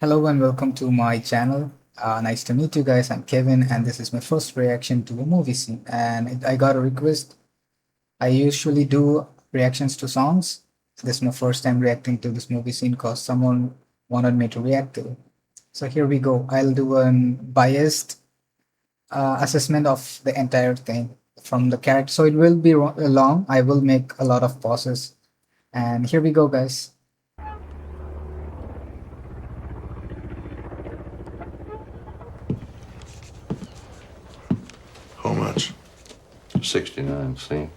Hello and welcome to my channel. Nice to meet you guys. I'm Kevin, and this is my first reaction to a movie scene. And I got a request. I usually do reactions to songs. This is my first time reacting to this movie scene because someone wanted me to react to it. So here we go. I'll do a biased assessment of the entire thing from the character. So it will be long. I will make a lot of pauses. And here we go, guys. How much? 69 cents.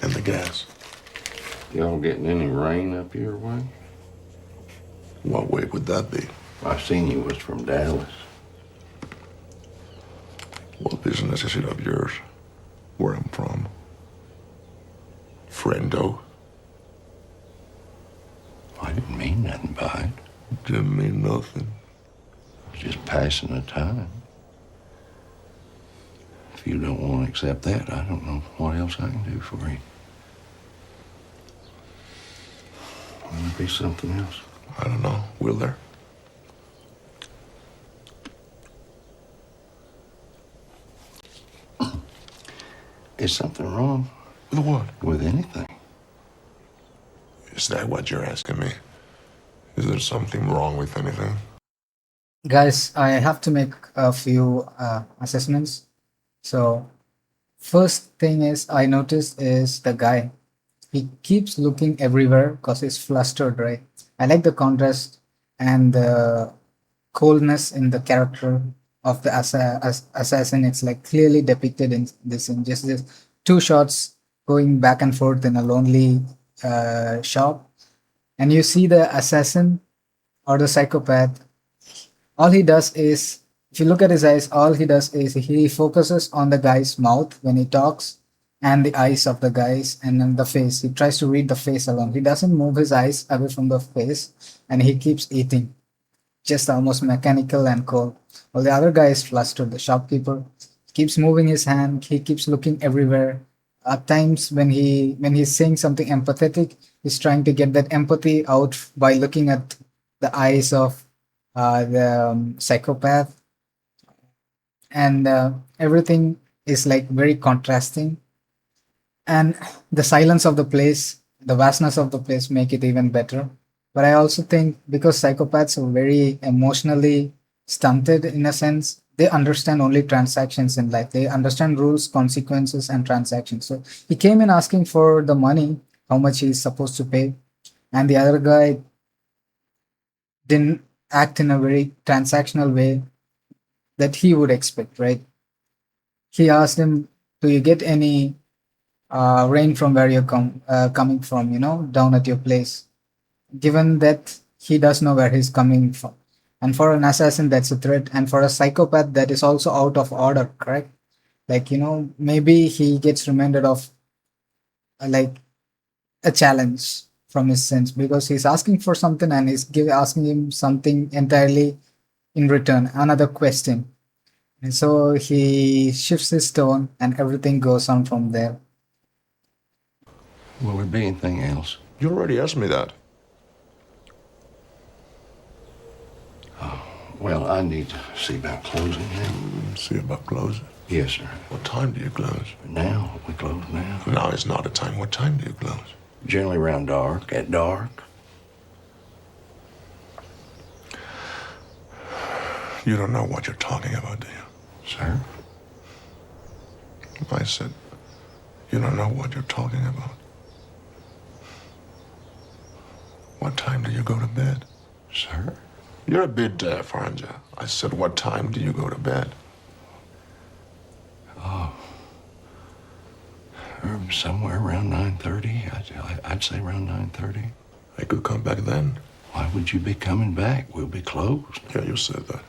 And the gas? Y'all getting any rain up your way? What way would that be? I seen you was from Dallas. What business is it of yours? Where I'm from? Friendo? I didn't mean nothing by it. Didn't mean nothing. Just passing the time. If you don't want to accept that, I don't know what else I can do for you. Will there be something else? I don't know. Will there? Is something wrong With what? with anything? Is that what you're asking me? Is there something wrong with anything? Guys, I have to make a few assessments. So, first thing is I noticed is the guy. He keeps looking everywhere because he's flustered, right? I like the contrast and the coldness in the character of the assassin. It's like clearly depicted in this in just this two shots going back and forth in a lonely shop, and you see the assassin or the psychopath. All he does is, if you look at his eyes, all he does is he focuses on the guy's mouth when he talks and the eyes of the guys and then the face. He tries to read the face alone. He doesn't move his eyes away from the face, and he keeps eating, just almost mechanical and cold. While the other guy is flustered, the shopkeeper keeps moving his hand, he keeps looking everywhere. At times when he's saying something empathetic, he's trying to get that empathy out by looking at the eyes of the psychopath, and everything is like very contrasting. And the silence of the place, the vastness of the place make it even better. But I also think because psychopaths are very emotionally stunted in a sense, they understand only transactions in life. They understand rules, consequences, and transactions. So he came in asking for the money, how much he's supposed to pay, and the other guy didn't act in a very transactional way that he would expect, right? He asked him, "Do you get any rain from where you're coming from? Down at your place." Given that he does know where he's coming from, and for an assassin, that's a threat, and for a psychopath, that is also out of order, correct? Like maybe he gets reminded of like a challenge from his sense because he's asking for something and asking him something entirely in return, another question. And so he shifts his tone and everything goes on from there. Will there be anything else? You already asked me that. Well, I need to see about closing now. See about closing. Yes, sir. What time do you close? Now, we close now. Now is not a time. What time do you close? Generally around dark, at dark. You don't know what you're talking about, do you? Sir? I said, you don't know what you're talking about. What time do you go to bed? Sir? You're a bit deaf, aren't you? I said, what time do you go to bed? Somewhere around 9:30. I'd say around 9:30. I could come back then. Why would you be coming back? We'll be closed. Yeah, you said that.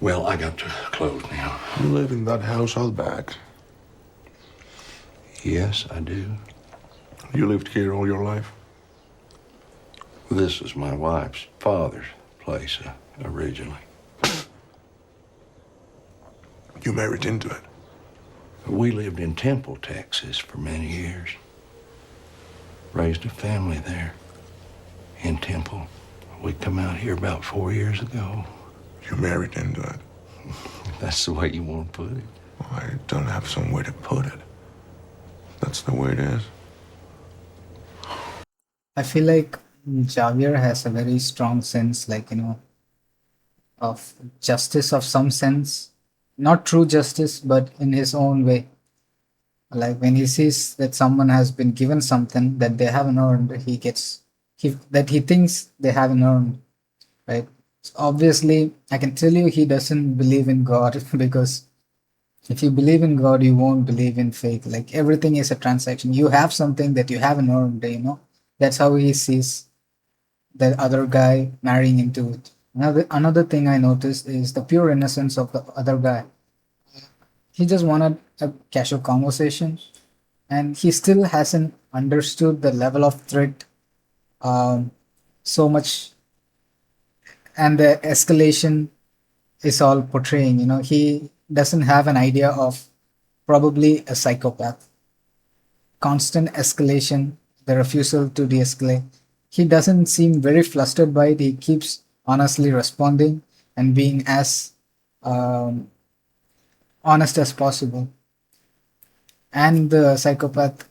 Well, I got to close now. You live in that house out back. Yes, I do. You lived here all your life? This is my wife's father's place originally. You married into it? We lived in Temple, Texas for many years. Raised a family there in Temple. We come out here about 4 years ago. You married into it. If that's the way you want to put it. Well, I don't have some way to put it. That's the way it is. I feel like Javier has a very strong sense, like, of justice of some sense. Not true justice, but in his own way. Like when he sees that someone has been given something that they haven't earned, that he thinks they haven't earned, right? So obviously, I can tell you he doesn't believe in God because if you believe in God, you won't believe in faith. Like everything is a transaction. You have something that you haven't earned. That's how he sees the other guy marrying into it. Another thing I noticed is the pure innocence of the other guy. He just wanted a casual conversation, and he still hasn't understood the level of threat um, so much, and the escalation is all portraying. He doesn't have an idea of probably a psychopath. Constant escalation, the refusal to de-escalate. He doesn't seem very flustered by it. He keeps honestly responding and being as um, honest as possible. And the psychopath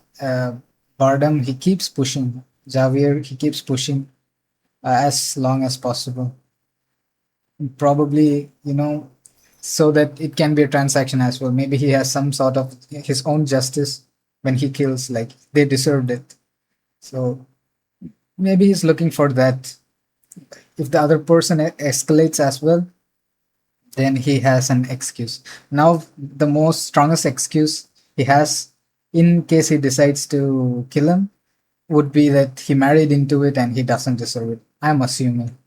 Bardem, he keeps pushing. Javier, he keeps pushing as long as possible. Probably, so that it can be a transaction as well. Maybe he has some sort of his own justice when he kills, like they deserved it. So maybe he's looking for that. If the other person escalates as well, then he has an excuse. Now, the most strongest excuse he has in case he decides to kill him would be that he married into it and he doesn't deserve it. I'm assuming.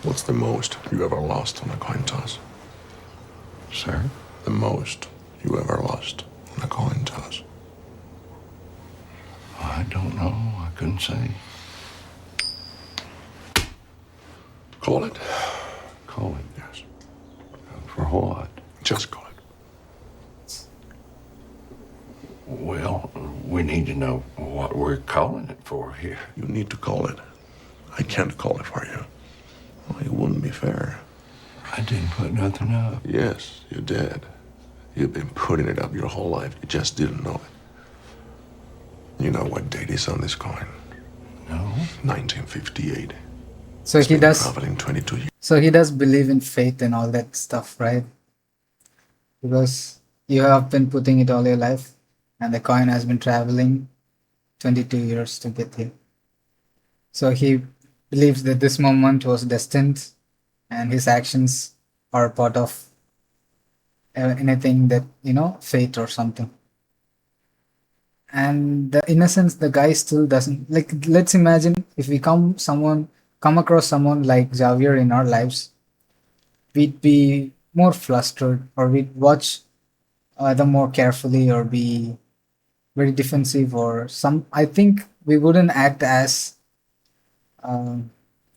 What's the most you ever lost on a coin toss? Sir? The most you ever lost on a coin toss? I don't know. I couldn't say. Call it. Call it. Yes. For what? Just call it. Well, we need to know what we're calling it for here. You need to call it. I can't call it for you. Well, it wouldn't be fair. I didn't put nothing up. Yes, you did. You've been putting it up your whole life. You just didn't know it. You know what date is on this coin? No. 1958. So It's he been does. traveling 22 years. So he does believe in fate and all that stuff, right? Because you have been putting it all your life, and the coin has been traveling 22 years to get here. So he believes that this moment was destined, and his actions are part of anything that, fate or something. And the innocence, the guy still doesn't like. Let's imagine if we come across someone like Javier in our lives, we'd be more flustered, or we'd watch either more carefully, or be very defensive, or some. I think we wouldn't act as um,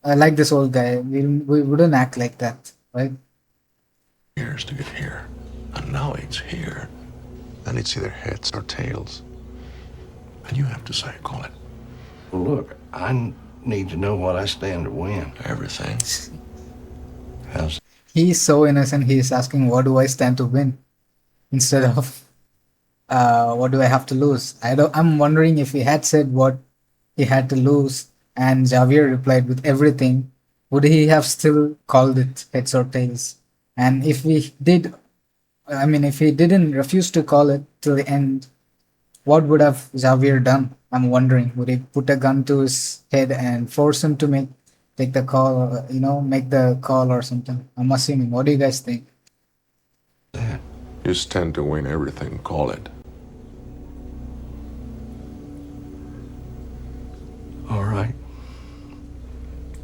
like this old guy. We wouldn't act like that, right? Years to get here. And now it's here. And it's either heads or tails. And you have to say, call it. Well, look, I need to know what I stand to win. Everything. How's He's so innocent. He's asking, "What do I stand to win?" instead of "What do I have to lose?" I'm wondering if he had said what he had to lose, and Javier replied with everything, would he have still called it heads or tails? And if he did, I mean, if he didn't refuse to call it till the end, what would have Javier done? I'm wondering. Would he put a gun to his head and force him to take the call, or, make the call or something? I'm assuming. What do you guys think? that? You stand to win everything, call it. All right.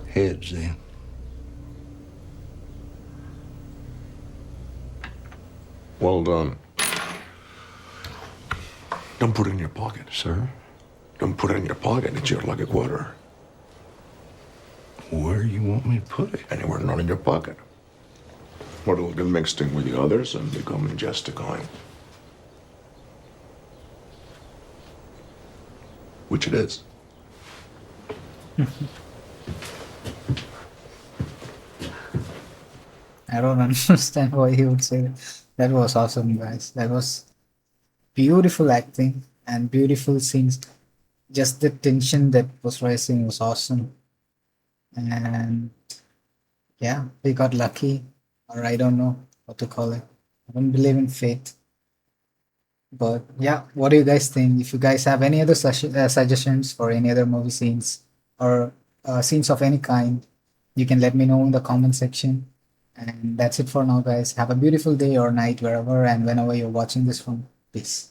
Heads then. Well done. Don't put it in your pocket. Sir? Don't put it in your pocket. It's your lucky quarter. Where you want me to put it? Anywhere not in your pocket. Or it'll get mixed in with the others and become just a coin. which it is. I don't understand why he would say that. That was awesome, guys. That was beautiful acting and beautiful scenes. Just the tension that was rising was awesome. And yeah, we got lucky, or I don't know what to call it. I don't believe in fate. But yeah, what do you guys think? If you guys have any other suggestions for any other movie scenes or scenes of any kind, you can let me know in the comment section. And that's it for now, guys. Have a beautiful day or night wherever and whenever you're watching this from. Peace.